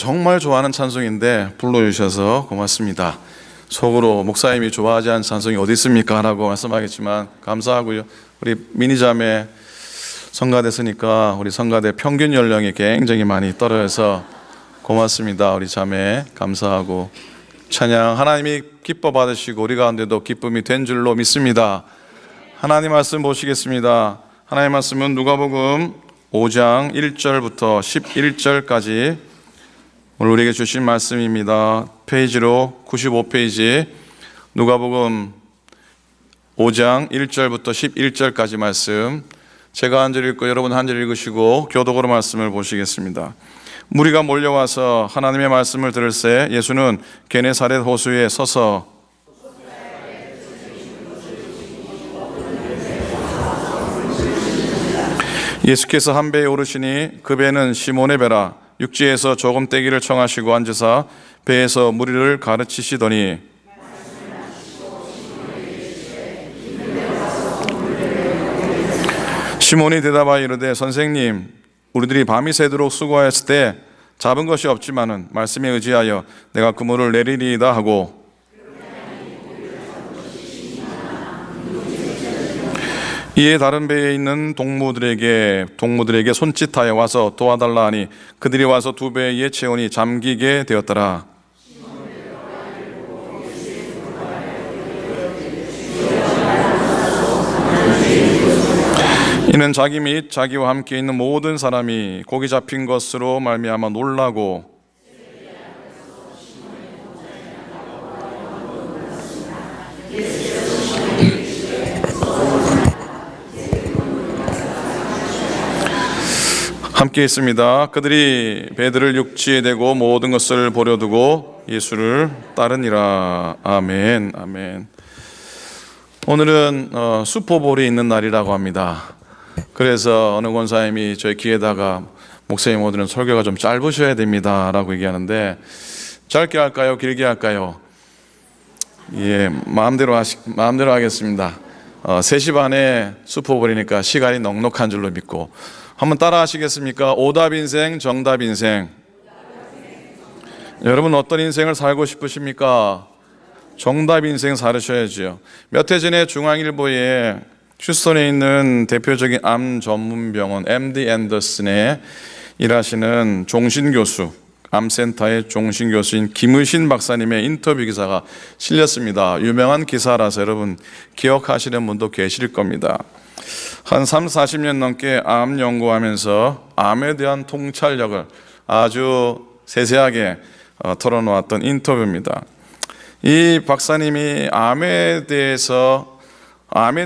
정말 좋아하는 찬송인데 불러주셔서 고맙습니다. 속으로 목사님이 좋아하지 않은 찬송이 어디 있습니까? 라고 말씀하겠지만 감사하고요. 우리 미니자매 성가됐으니까 우리 성가대 평균 연령이 굉장히 많이 떨어져서 고맙습니다. 우리 자매 감사하고 찬양 하나님이 기뻐 받으시고 우리 가운데도 기쁨이 된 줄로 믿습니다. 하나님 말씀 보시겠습니다. 하나님 말씀은 누가복음 5장 1절부터 11절까지 오늘 우리에게 주신 말씀입니다. 페이지로 95페이지 누가복음 5장 1절부터 11절까지 말씀, 제가 한 절 읽고 여러분 한 절 읽으시고 교독으로 말씀을 보시겠습니다. 무리가 몰려와서 하나님의 말씀을 들을새 예수는 게네사렛 호수에 서서 예수께서 한 배에 오르시니 그 배는 시몬의 배라. 육지에서 조금 떼기를 청하시고 앉으사 배에서 무리를 가르치시더니 시몬이 대답하여 이르되 선생님, 우리들이 밤이 새도록 수고하였을 때 잡은 것이 없지만은 말씀에 의지하여 내가 그물을 내리리이다 하고 이에 다른 배에 있는 동무들에게 손짓하여 와서 도와달라 하니 그들이 와서 두 배에 채우니 잠기게 되었더라. 이는 자기 및 자기와 함께 있는 모든 사람이 고기 잡힌 것으로 말미암아 놀라고 함께 있습니다. 그들이 배들을 육지에 대고 모든 것을 버려두고 예수를 따르니라. 아멘, 아멘. 오늘은 슈퍼볼이 있는 날이라고 합니다. 그래서 어느 권사님이 저희 귀에다가 목사님 오늘은 설교가 좀 짧으셔야 됩니다 라고 얘기하는데, 짧게 할까요? 길게 할까요? 예, 마음대로 하겠습니다. 3시 반에 슈퍼볼이니까 시간이 넉넉한 줄로 믿고 한번 따라 하시겠습니까? 오답 인생, 정답 인생. 여러분 어떤 인생을 살고 싶으십니까? 정답 인생 살으셔야죠. 몇 해 전에 중앙일보에 휴스턴에 있는 대표적인 암 전문 병원 MD 앤더슨에 일하시는 종신교수, 암센터의 종신교수인 김의신 박사님의 인터뷰 기사가 실렸습니다. 유명한 기사라서 여러분 기억하시는 분도 계실 겁니다. 한 30-40년 넘게 암 연구하면서 암에 대한 통찰력을 아주 세세하게 털어놓았던 인터뷰입니다. 이 박사님이 암에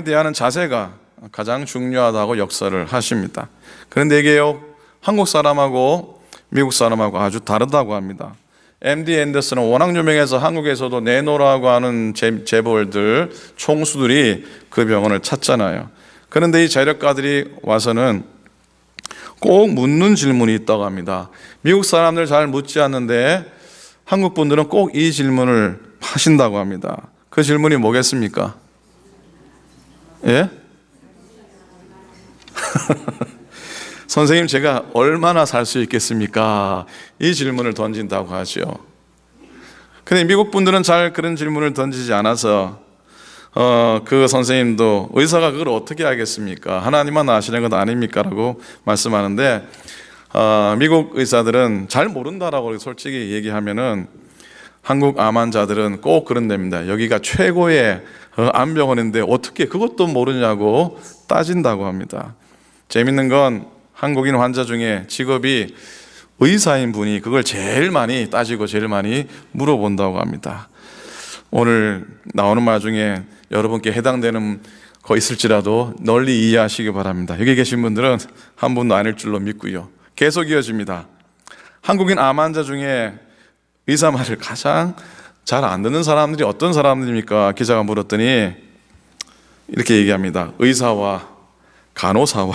대한 자세가 가장 중요하다고 역설을 하십니다. 그런데 이게요, 한국 사람하고 미국 사람하고 아주 다르다고 합니다. MD 앤더슨은 워낙 유명해서 한국에서도 내노라고 하는 재벌들, 총수들이 그 병원을 찾잖아요. 그런데 이 재력가들이 와서는 꼭 묻는 질문이 있다고 합니다. 미국 사람들 잘 묻지 않는데 한국 분들은 꼭 이 질문을 하신다고 합니다. 그 질문이 뭐겠습니까? 예? 선생님, 제가 얼마나 살 수 있겠습니까? 이 질문을 던진다고 하죠. 근데 미국 분들은 잘 그런 질문을 던지지 않아서 그 선생님도 의사가 그걸 어떻게 알겠습니까? 하나님만 아시는 것 아닙니까? 라고 말씀하는데 미국 의사들은 잘 모른다라고 솔직히 얘기하면은 한국 암 환자들은 꼭 그런답니다. 여기가 최고의 암병원인데 어떻게 그것도 모르냐고 따진다고 합니다. 재밌는 건 한국인 환자 중에 직업이 의사인 분이 그걸 제일 많이 따지고 제일 많이 물어본다고 합니다. 오늘 나오는 말 중에 여러분께 해당되는 거 있을지라도 널리 이해하시기 바랍니다. 여기 계신 분들은 한 분도 아닐 줄로 믿고요. 계속 이어집니다. 한국인 암 환자 중에 의사 말을 가장 잘 안 듣는 사람들이 어떤 사람들입니까? 기자가 물었더니 이렇게 얘기합니다. 의사와 간호사와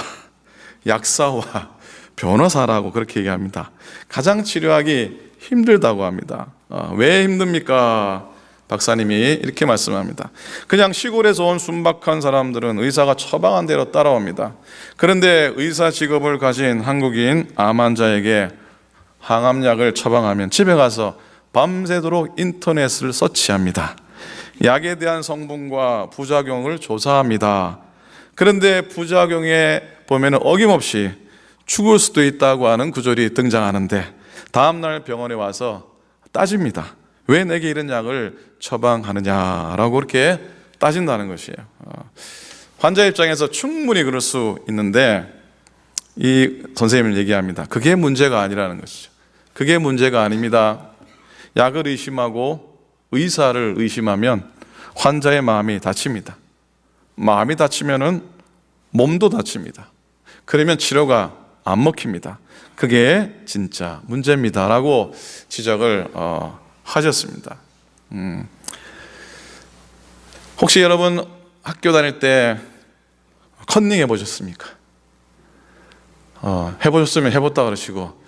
약사와 변호사라고 그렇게 얘기합니다. 가장 치료하기 힘들다고 합니다. 왜 힘듭니까? 박사님이 이렇게 말씀합니다. 그냥 시골에서 온 순박한 사람들은 의사가 처방한 대로 따라옵니다. 그런데 의사 직업을 가진 한국인 암 환자에게 항암약을 처방하면 집에 가서 밤새도록 인터넷을 서치합니다. 약에 대한 성분과 부작용을 조사합니다. 그런데 부작용에 보면 어김없이 죽을 수도 있다고 하는 구절이 등장하는데 다음날 병원에 와서 따집니다. 왜 내게 이런 약을 처방하느냐라고 그렇게 따진다는 것이에요. 환자 입장에서 충분히 그럴 수 있는데 이 선생님은 얘기합니다. 그게 문제가 아니라는 것이죠. 그게 문제가 아닙니다. 약을 의심하고 의사를 의심하면 환자의 마음이 다칩니다. 마음이 다치면은 몸도 다칩니다. 그러면 치료가 안 먹힙니다. 그게 진짜 문제입니다 라고 지적을 하셨습니다. 혹시 여러분 학교 다닐 때 컨닝 해보셨습니까? 해보셨으면 해봤다 그러시고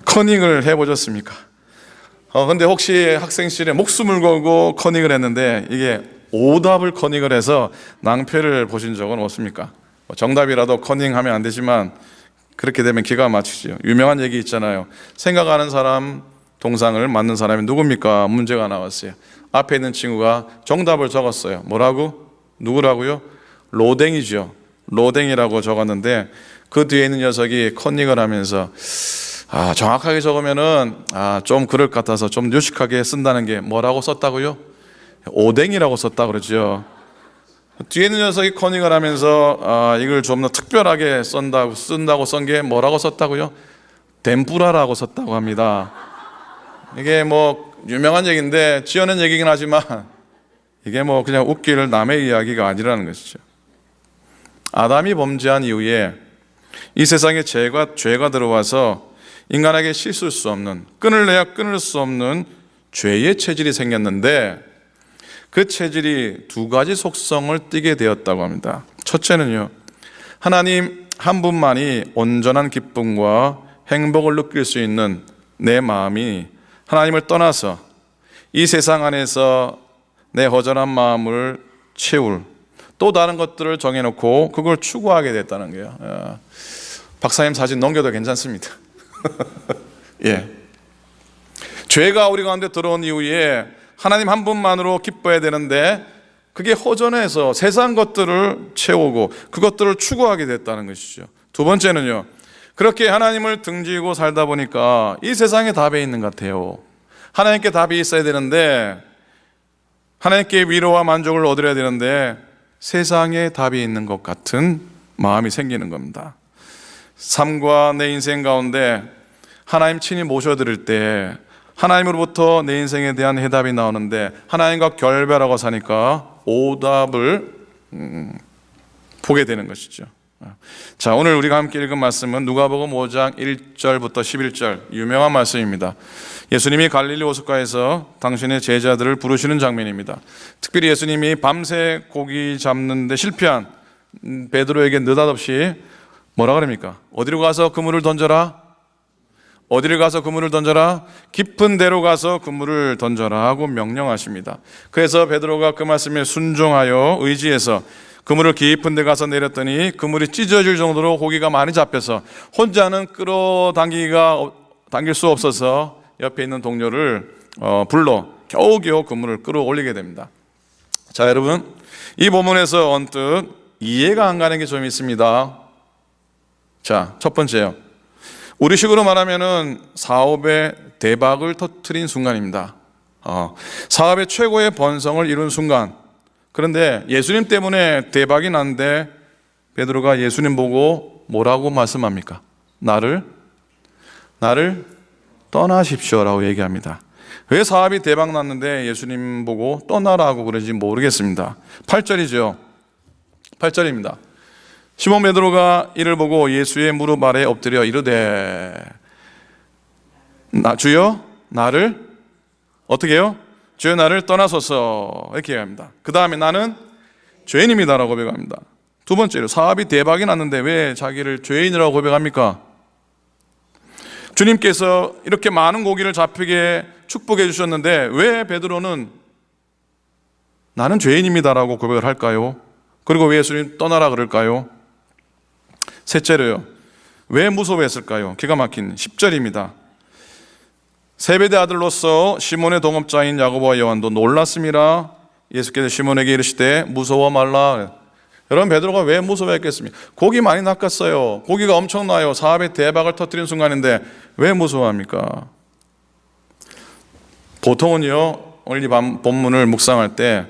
커닝을 해보셨습니까? 근데 혹시 학생실에 목숨을 걸고 커닝을 했는데 이게 오답을 커닝을 해서 낭패를 보신 적은 없습니까? 정답이라도 커닝하면 안 되지만 그렇게 되면 기가 막히죠. 유명한 얘기 있잖아요. 생각하는 사람 동상을 맞는 사람이 누굽니까? 문제가 나왔어요. 앞에 있는 친구가 정답을 적었어요. 뭐라고? 누구라고요? 로댕이죠. 로댕이라고 적었는데 그 뒤에 있는 녀석이 커닝을 하면서 정확하게 적으면은 좀 그럴 것 같아서 좀 유식하게 쓴다는 게 뭐라고 썼다고요? 오뎅이라고 썼다 그러죠. 뒤에 있는 녀석이 커닝을 하면서 이걸 좀 더 특별하게 쓴다고 쓴 게 뭐라고 썼다고요? 덴뿌라라고 썼다고 합니다. 이게 뭐 유명한 얘기인데 지어낸 얘기긴 하지만 이게 뭐 그냥 웃길 남의 이야기가 아니라는 것이죠. 아담이 범죄한 이후에 이 세상에 죄가 들어와서 인간에게 씻을 수 없는, 끊을래야 끊을 수 없는 죄의 체질이 생겼는데 그 체질이 두 가지 속성을 띠게 되었다고 합니다. 첫째는요, 하나님 한 분만이 온전한 기쁨과 행복을 느낄 수 있는 내 마음이 하나님을 떠나서 이 세상 안에서 내 허전한 마음을 채울 또 다른 것들을 정해놓고 그걸 추구하게 됐다는 거예요. 박사님 사진 넘겨도 괜찮습니다. 예. 죄가 우리 가운데 들어온 이후에 하나님 한 분만으로 기뻐야 되는데 그게 허전해서 세상 것들을 채우고 그것들을 추구하게 됐다는 것이죠. 두 번째는요, 그렇게 하나님을 등지고 살다 보니까 이 세상에 답이 있는 것 같아요. 하나님께 답이 있어야 되는데, 하나님께 위로와 만족을 얻어야 되는데 세상에 답이 있는 것 같은 마음이 생기는 겁니다. 삶과 내 인생 가운데 하나님 친히 모셔드릴 때 하나님으로부터 내 인생에 대한 해답이 나오는데 하나님과 결별하고 사니까 오답을 보게 되는 것이죠. 자, 오늘 우리가 함께 읽은 말씀은 누가복음 5장 1절부터 11절 유명한 말씀입니다. 예수님이 갈릴리 호숫가에서 당신의 제자들을 부르시는 장면입니다. 특별히 예수님이 밤새 고기 잡는데 실패한 베드로에게 느닷없이 뭐라 그럽니까? 어디로 가서 그물을 던져라? 어디를 가서 그물을 던져라? 깊은 데로 가서 그물을 던져라 하고 명령하십니다. 그래서 베드로가 그 말씀에 순종하여 의지해서 그물을 깊은 데 가서 내렸더니 그물이 찢어질 정도로 고기가 많이 잡혀서 혼자는 당길 수 없어서 옆에 있는 동료를 불러 겨우겨우 그물을 끌어올리게 됩니다. 자, 여러분, 이 본문에서 언뜻 이해가 안 가는 게 좀 있습니다. 자, 첫 번째요, 우리식으로 말하면은 사업의 대박을 터뜨린 순간입니다. 사업의 최고의 번성을 이룬 순간. 그런데 예수님 때문에 대박이 났는데 베드로가 예수님 보고 뭐라고 말씀합니까? 나를 떠나십시오라고 얘기합니다. 왜 사업이 대박 났는데 예수님 보고 떠나라고 그러지 모르겠습니다. 8절이죠. 8절입니다. 시몬 베드로가 이를 보고 예수의 무릎 아래 엎드려 이르되 주여 나를 어떻게 해요? 주여 나를 떠나소서 이렇게 얘기합니다. 그 다음에 나는 죄인입니다라고 고백합니다. 두 번째로 사업이 대박이 났는데 왜 자기를 죄인이라고 고백합니까? 주님께서 이렇게 많은 고기를 잡히게 축복해 주셨는데 왜 베드로는 나는 죄인입니다라고 고백을 할까요? 그리고 왜 예수님 떠나라 그럴까요? 셋째로요, 왜 무서워했을까요? 기가 막힌 10절입니다. 세베대 아들로서 시몬의 동업자인 야고보와 요한도 놀랐습니다. 예수께서 시몬에게 이르시되 무서워 말라. 여러분, 베드로가 왜 무서워했겠습니까? 고기 많이 낚았어요. 고기가 엄청나요. 사업의 대박을 터뜨린 순간인데 왜 무서워합니까? 보통은요, 오늘 이 본문을 묵상할 때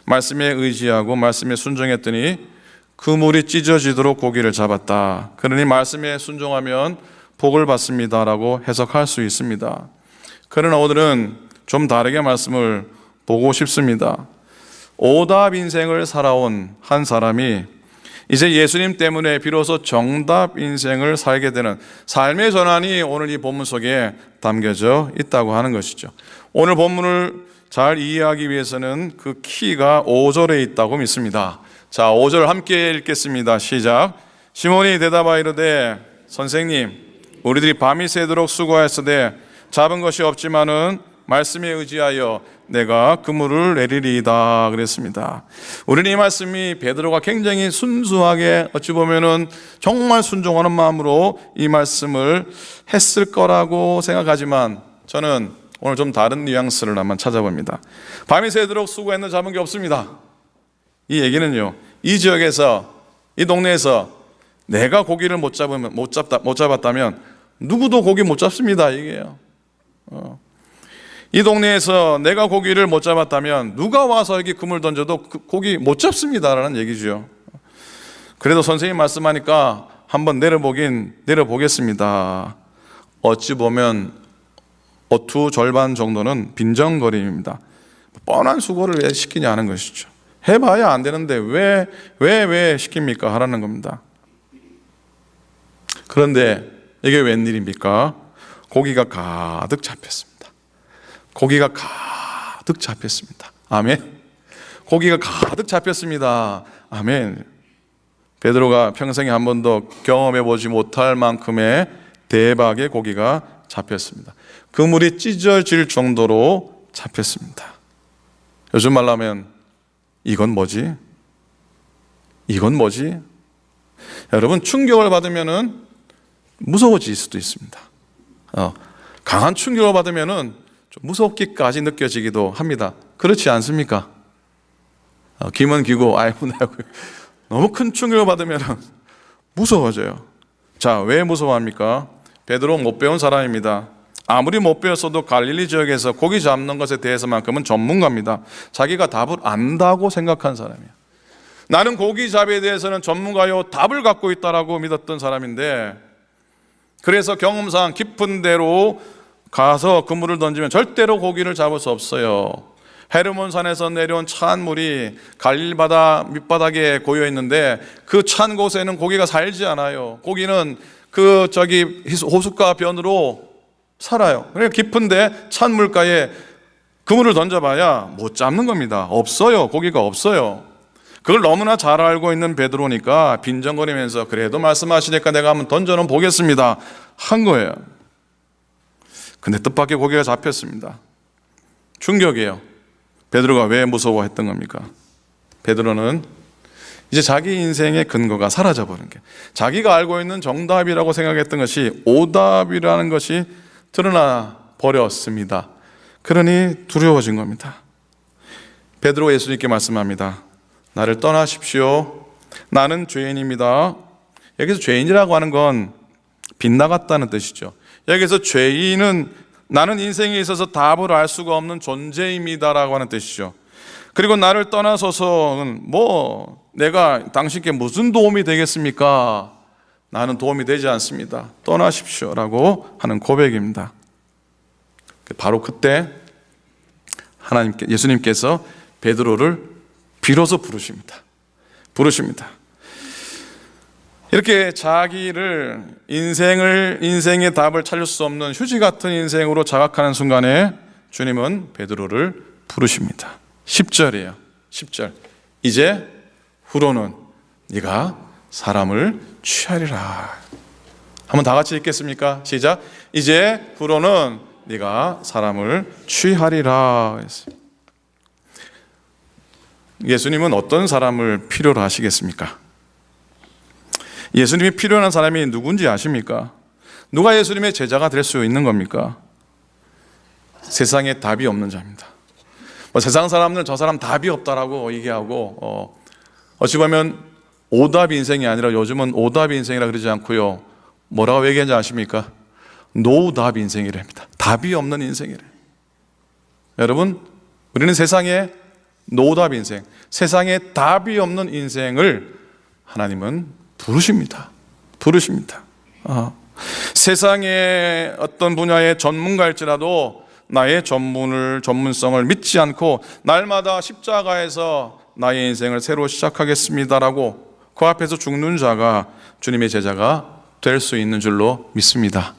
말씀에 의지하고 말씀에 순종했더니 그물이 찢어지도록 고기를 잡았다. 그러니 말씀에 순종하면 복을 받습니다라고 해석할 수 있습니다. 그러나 오늘은 좀 다르게 말씀을 보고 싶습니다. 오답 인생을 살아온 한 사람이 이제 예수님 때문에 비로소 정답 인생을 살게 되는 삶의 전환이 오늘 이 본문 속에 담겨져 있다고 하는 것이죠. 오늘 본문을 잘 이해하기 위해서는 그 키가 5절에 있다고 믿습니다. 자, 5절 함께 읽겠습니다. 시작. 시몬이 대답하여 이르되 선생님, 우리들이 밤이 새도록 수고하였으되 잡은 것이 없지만은 말씀에 의지하여 내가 그물을 내리리이다 그랬습니다. 우리는 이 말씀이 베드로가 굉장히 순수하게 어찌 보면은 정말 순종하는 마음으로 이 말씀을 했을 거라고 생각하지만 저는 오늘 좀 다른 뉘앙스를 한번 찾아봅니다. 밤이 새도록 수고했는데 잡은 게 없습니다. 이 얘기는요, 이 지역에서, 이 동네에서 내가 고기를 못 잡았다면 누구도 고기 못 잡습니다. 이게요. 이 동네에서 내가 고기를 못 잡았다면 누가 와서 여기 그물 던져도 고기 못 잡습니다라는 얘기죠. 그래도 선생님 말씀하니까 한번 내려보겠습니다. 어찌 보면 어투 절반 정도는 빈정거림입니다. 뻔한 수고를 왜 시키냐 하는 것이죠. 해봐야 안 되는데 왜 시킵니까? 하라는 겁니다. 그런데 이게 웬일입니까? 고기가 가득 잡혔습니다. 고기가 가득 잡혔습니다. 아멘. 고기가 가득 잡혔습니다. 아멘. 베드로가 평생에 한 번도 경험해 보지 못할 만큼의 대박의 고기가 잡혔습니다. 그물이 찢어질 정도로 잡혔습니다. 요즘 말로 하면 이건 뭐지? 이건 뭐지? 여러분, 충격을 받으면은 무서워질 수도 있습니다. 강한 충격을 받으면은 좀 무섭기까지 느껴지기도 합니다. 그렇지 않습니까? 김은 기고 알고나고 너무 큰 충격을 받으면 무서워져요. 자, 왜 무서워합니까? 베드로 못 배운 사람입니다. 아무리 못 배웠어도 갈릴리 지역에서 고기 잡는 것에 대해서만큼은 전문가입니다. 자기가 답을 안다고 생각한 사람이에요. 나는 고기 잡이에 대해서는 전문가요, 답을 갖고 있다라고 믿었던 사람인데, 그래서 경험상 깊은 데로 가서 그물을 던지면 절대로 고기를 잡을 수 없어요. 헤르몬산에서 내려온 찬 물이 갈릴리 바다 밑바닥에 고여 있는데 그 찬 곳에는 고기가 살지 않아요. 고기는 호숫가 변으로 살아요. 그러니까 깊은데 찬 물가에 그물을 던져봐야 못 잡는 겁니다. 없어요. 고기가 없어요. 그걸 너무나 잘 알고 있는 베드로니까 빈정거리면서 그래도 말씀하시니까 내가 한번 던져는 보겠습니다 한 거예요. 근데 뜻밖의 고기가 잡혔습니다. 충격이에요. 베드로가 왜 무서워했던 겁니까? 베드로는 이제 자기 인생의 근거가 사라져버린 게, 자기가 알고 있는 정답이라고 생각했던 것이 오답이라는 것이 드러나 버렸습니다. 그러니 두려워진 겁니다. 베드로가 예수님께 말씀합니다. 나를 떠나십시오. 나는 죄인입니다. 여기서 죄인이라고 하는 건 빗나갔다는 뜻이죠. 여기서 죄인은 나는 인생에 있어서 답을 알 수가 없는 존재입니다라고 하는 뜻이죠. 그리고 나를 떠나서서는 내가 당신께 무슨 도움이 되겠습니까? 나는 도움이 되지 않습니다. 떠나십시오라고 하는 고백입니다. 바로 그때 예수님께서 베드로를 비로소 부르십니다. 이렇게 자기를 인생의 답을 찾을 수 없는 휴지 같은 인생으로 자각하는 순간에 주님은 베드로를 부르십니다. 10절이에요. 10절. 이제 후로는 네가 사람을 취하리라. 한번 다 같이 읽겠습니까? 시작. 이제 후로는 네가 사람을 취하리라 했어요. 예수님은 어떤 사람을 필요로 하시겠습니까? 예수님이 필요한 사람이 누군지 아십니까? 누가 예수님의 제자가 될 수 있는 겁니까? 세상에 답이 없는 자입니다. 세상 사람들은 저 사람 답이 없다라고 얘기하고 어찌 보면 오답 인생이 아니라 요즘은 오답 인생이라 그러지 않고요, 뭐라고 얘기하는지 아십니까? 노답 인생이랍니다. 답이 없는 인생이래. 여러분, 우리는 세상에 노답 인생, 세상에 답이 없는 인생을 하나님은 부르십니다. 세상의 어떤 분야의 전문가일지라도 나의 전문성을 믿지 않고 날마다 십자가에서 나의 인생을 새로 시작하겠습니다라고 그 앞에서 죽는 자가 주님의 제자가 될 수 있는 줄로 믿습니다.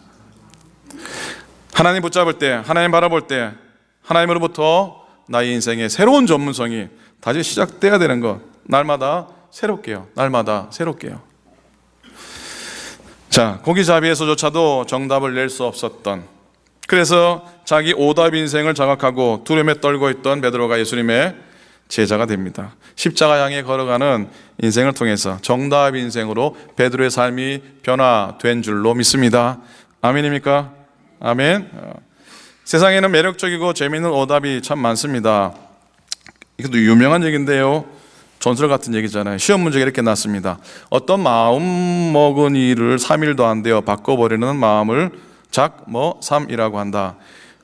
하나님 붙잡을 때, 하나님 바라볼 때 하나님으로부터 나의 인생의 새로운 전문성이 다시 시작돼야 되는 것, 날마다 새롭게요. 자, 고기잡이에서조차도 정답을 낼 수 없었던, 그래서 자기 오답 인생을 자각하고 두려움에 떨고 있던 베드로가 예수님의 제자가 됩니다. 십자가 향해 걸어가는 인생을 통해서 정답 인생으로 베드로의 삶이 변화된 줄로 믿습니다. 아멘입니까? 아멘. 세상에는 매력적이고 재미있는 오답이 참 많습니다. 이것도 유명한 얘기인데요, 전설 같은 얘기잖아요. 시험 문제가 이렇게 났습니다. 어떤 마음 먹은 일을 3일도 안 되어 바꿔버리는 마음을 작뭐삼이라고 한다.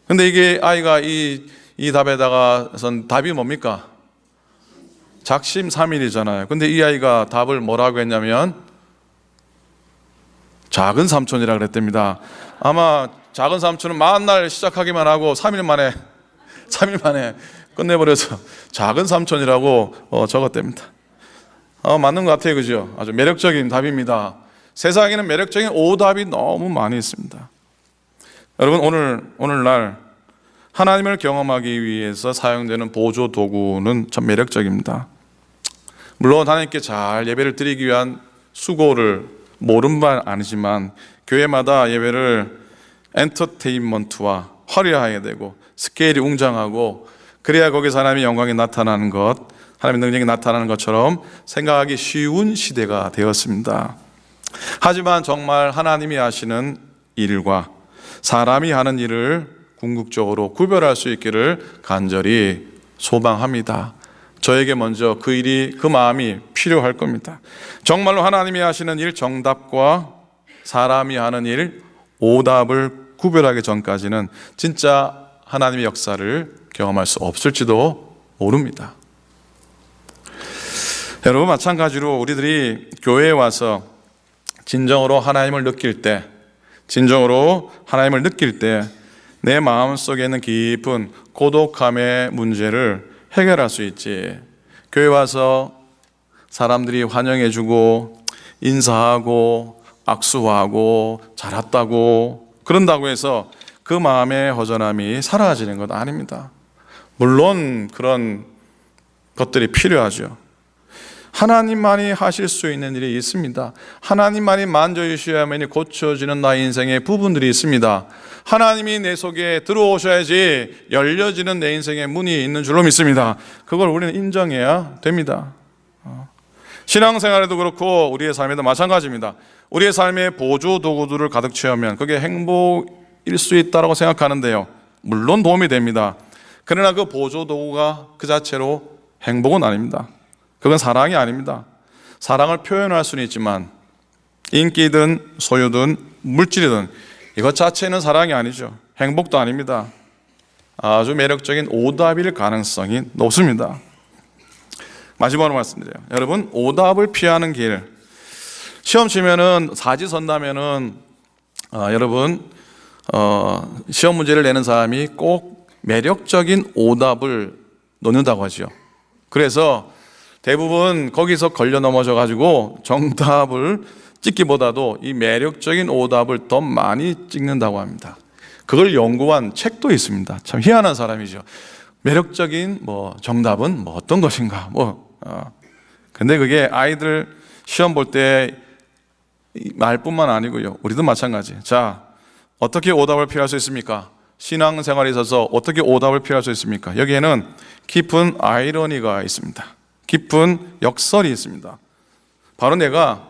근데 이게 아이가 이 답에다가선 답이 뭡니까? 작심삼일이잖아요. 근데 이 아이가 답을 뭐라고 했냐면 작은 삼촌이라고 그랬답니다. 아마 작은 삼촌은 만날 시작하기만 하고 3일 만에 끝내버려서 작은 삼촌이라고 적었답니다. 맞는 것 같아요, 그죠? 아주 매력적인 답입니다. 세상에는 매력적인 오답이 너무 많이 있습니다. 여러분, 오늘날 하나님을 경험하기 위해서 사용되는 보조 도구는 참 매력적입니다. 물론 하나님께 잘 예배를 드리기 위한 수고를 모른 바 아니지만 교회마다 예배를 엔터테인먼트와 화려하게 되고 스케일이 웅장하고 그래야 거기서 하나님의 영광이 나타나는 것, 하나님의 능력이 나타나는 것처럼 생각하기 쉬운 시대가 되었습니다. 하지만 정말 하나님이 하시는 일과 사람이 하는 일을 궁극적으로 구별할 수 있기를 간절히 소망합니다. 저에게 먼저 그 마음이 필요할 겁니다. 정말로 하나님이 하시는 일 정답과 사람이 하는 일 오답을 구별하기 전까지는 진짜 하나님의 역사를 경험할 수 없을지도 모릅니다. 여러분, 마찬가지로 우리들이 교회에 와서 진정으로 하나님을 느낄 때 내 마음속에 있는 깊은 고독함의 문제를 해결할 수 있지, 교회 와서 사람들이 환영해주고 인사하고 악수하고 잘 왔다고 그런다고 해서 그 마음의 허전함이 사라지는 것 아닙니다. 물론 그런 것들이 필요하죠. 하나님만이 하실 수 있는 일이 있습니다. 하나님만이 만져주셔야만이 고쳐지는 나의 인생의 부분들이 있습니다. 하나님이 내 속에 들어오셔야지 열려지는 내 인생의 문이 있는 줄로 믿습니다. 그걸 우리는 인정해야 됩니다. 신앙생활에도 그렇고 우리의 삶에도 마찬가지입니다. 우리의 삶에 보조 도구들을 가득 채우면 그게 행복일 수 있다고 생각하는데요, 물론 도움이 됩니다. 그러나 그 보조 도구가 그 자체로 행복은 아닙니다. 그건 사랑이 아닙니다. 사랑을 표현할 수는 있지만 인기든 소유든 물질이든 이것 자체는 사랑이 아니죠. 행복도 아닙니다. 아주 매력적인 오답일 가능성이 높습니다. 마지막으로 말씀드려요. 여러분, 오답을 피하는 길, 시험 치면은 사지선다면은 여러분 시험 문제를 내는 사람이 꼭 매력적인 오답을 놓는다고 하죠. 그래서 대부분 거기서 걸려 넘어져 가지고 정답을 찍기보다도 이 매력적인 오답을 더 많이 찍는다고 합니다. 그걸 연구한 책도 있습니다. 참 희한한 사람이죠. 매력적인 정답은 어떤 것인가 근데 그게 아이들 시험 볼 때 말뿐만 아니고요, 우리도 마찬가지. 자, 어떻게 오답을 피할 수 있습니까? 신앙생활에 있어서 어떻게 오답을 피할 수 있습니까? 여기에는 깊은 아이러니가 있습니다. 깊은 역설이 있습니다. 바로 내가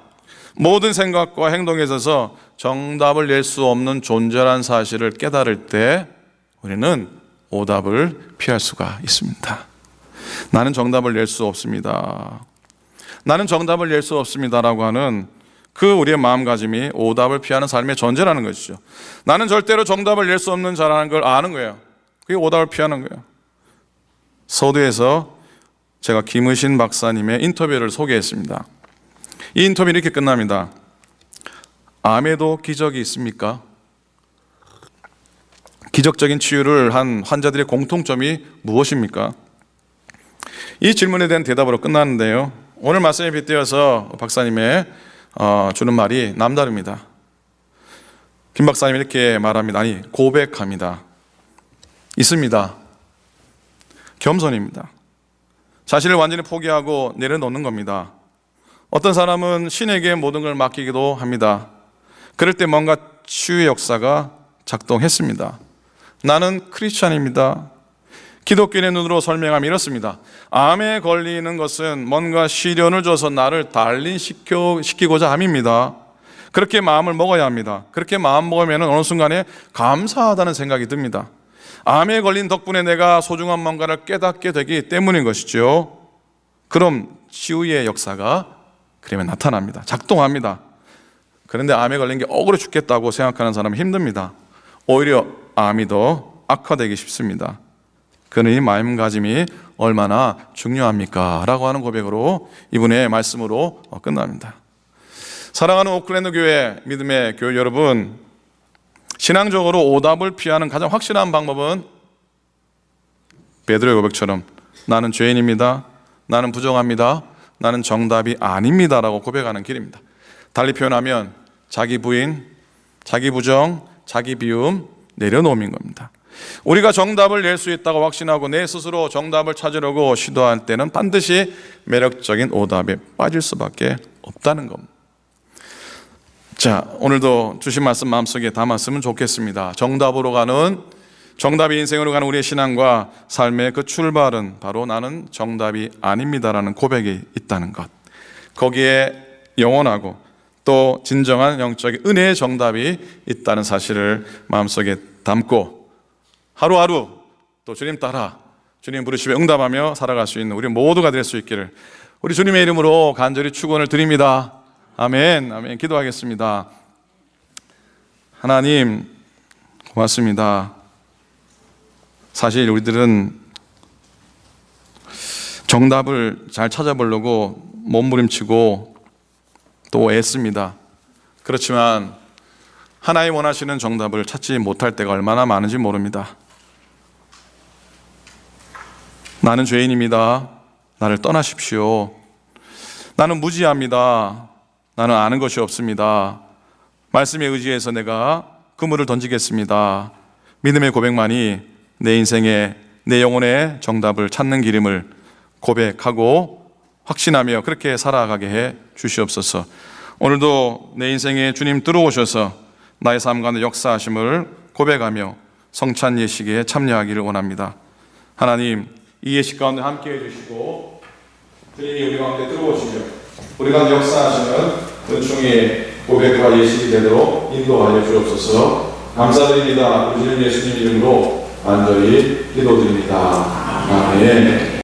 모든 생각과 행동에 있어서 정답을 낼 수 없는 존재라는 사실을 깨달을 때 우리는 오답을 피할 수가 있습니다. 나는 정답을 낼 수 없습니다. 나는 정답을 낼 수 없습니다라고 하는 그 우리의 마음가짐이 오답을 피하는 삶의 전제라는 것이죠. 나는 절대로 정답을 낼 수 없는 자라는 걸 아는 거예요. 그게 오답을 피하는 거예요. 서두에서 제가 김의신 박사님의 인터뷰를 소개했습니다. 이 인터뷰는 이렇게 끝납니다. 암에도 기적이 있습니까? 기적적인 치유를 한 환자들의 공통점이 무엇입니까? 이 질문에 대한 대답으로 끝나는데요. 오늘 말씀에 빗대어서 박사님의 주는 말이 남다릅니다. 김 박사님이 이렇게 말합니다. 아니, 고백합니다. 있습니다. 겸손입니다. 자신을 완전히 포기하고 내려놓는 겁니다. 어떤 사람은 신에게 모든 걸 맡기기도 합니다. 그럴 때 뭔가 치유의 역사가 작동했습니다. 나는 크리스찬입니다. 기독교인의 눈으로 설명하면 이렇습니다. 암에 걸리는 것은 뭔가 시련을 줘서 나를 단련시키고자 함입니다. 그렇게 마음을 먹어야 합니다. 그렇게 마음 먹으면 어느 순간에 감사하다는 생각이 듭니다. 암에 걸린 덕분에 내가 소중한 뭔가를 깨닫게 되기 때문인 것이죠. 그럼 치유의 역사가 그러면 나타납니다. 작동합니다. 그런데 암에 걸린 게 억울해 죽겠다고 생각하는 사람은 힘듭니다. 오히려 암이 더 악화되기 쉽습니다. 그는 이 마음가짐이 얼마나 중요합니까? 라고 하는 고백으로 이분의 말씀으로 끝납니다. 사랑하는 오클랜드 교회, 믿음의 교회 여러분, 신앙적으로 오답을 피하는 가장 확실한 방법은 베드로의 고백처럼 나는 죄인입니다. 나는 부정합니다. 나는 정답이 아닙니다. 라고 고백하는 길입니다. 달리 표현하면 자기 부인, 자기 부정, 자기 비움 내려놓음인 겁니다. 우리가 정답을 낼 수 있다고 확신하고 내 스스로 정답을 찾으려고 시도할 때는 반드시 매력적인 오답에 빠질 수밖에 없다는 겁니다. 자, 오늘도 주신 말씀 마음속에 담았으면 좋겠습니다. 정답이 인생으로 가는 우리의 신앙과 삶의 그 출발은 바로 나는 정답이 아닙니다라는 고백이 있다는 것. 거기에 영원하고 또 진정한 영적인 은혜의 정답이 있다는 사실을 마음속에 담고 하루하루 또 주님 따라 주님 부르심에 응답하며 살아갈 수 있는 우리 모두가 될 수 있기를 우리 주님의 이름으로 간절히 축원을 드립니다. 아멘. 아멘. 기도하겠습니다. 하나님 고맙습니다. 사실 우리들은 정답을 잘 찾아보려고 몸부림치고 또 애씁니다. 그렇지만 하나님 원하시는 정답을 찾지 못할 때가 얼마나 많은지 모릅니다. 나는 죄인입니다. 나를 떠나십시오. 나는 무지합니다. 나는 아는 것이 없습니다. 말씀에 의지해서 내가 그물을 던지겠습니다. 믿음의 고백만이 내 인생의 내 영혼의 정답을 찾는 길임을 고백하고 확신하며 그렇게 살아가게 해 주시옵소서. 오늘도 내 인생에 주님 들어오셔서 나의 삶 가운데 역사하심을 고백하며 성찬 예식에 참여하기를 원합니다. 하나님, 이 예식 가운데 함께 해주시고 주님이 우리 가운데 들어오시며 우리 가운데 역사하시는 은총의 고백과 예식이 되도록 인도하여 주옵소서. 감사드립니다. 우리 주님 예수님 이름으로 간절히 기도드립니다. 아멘.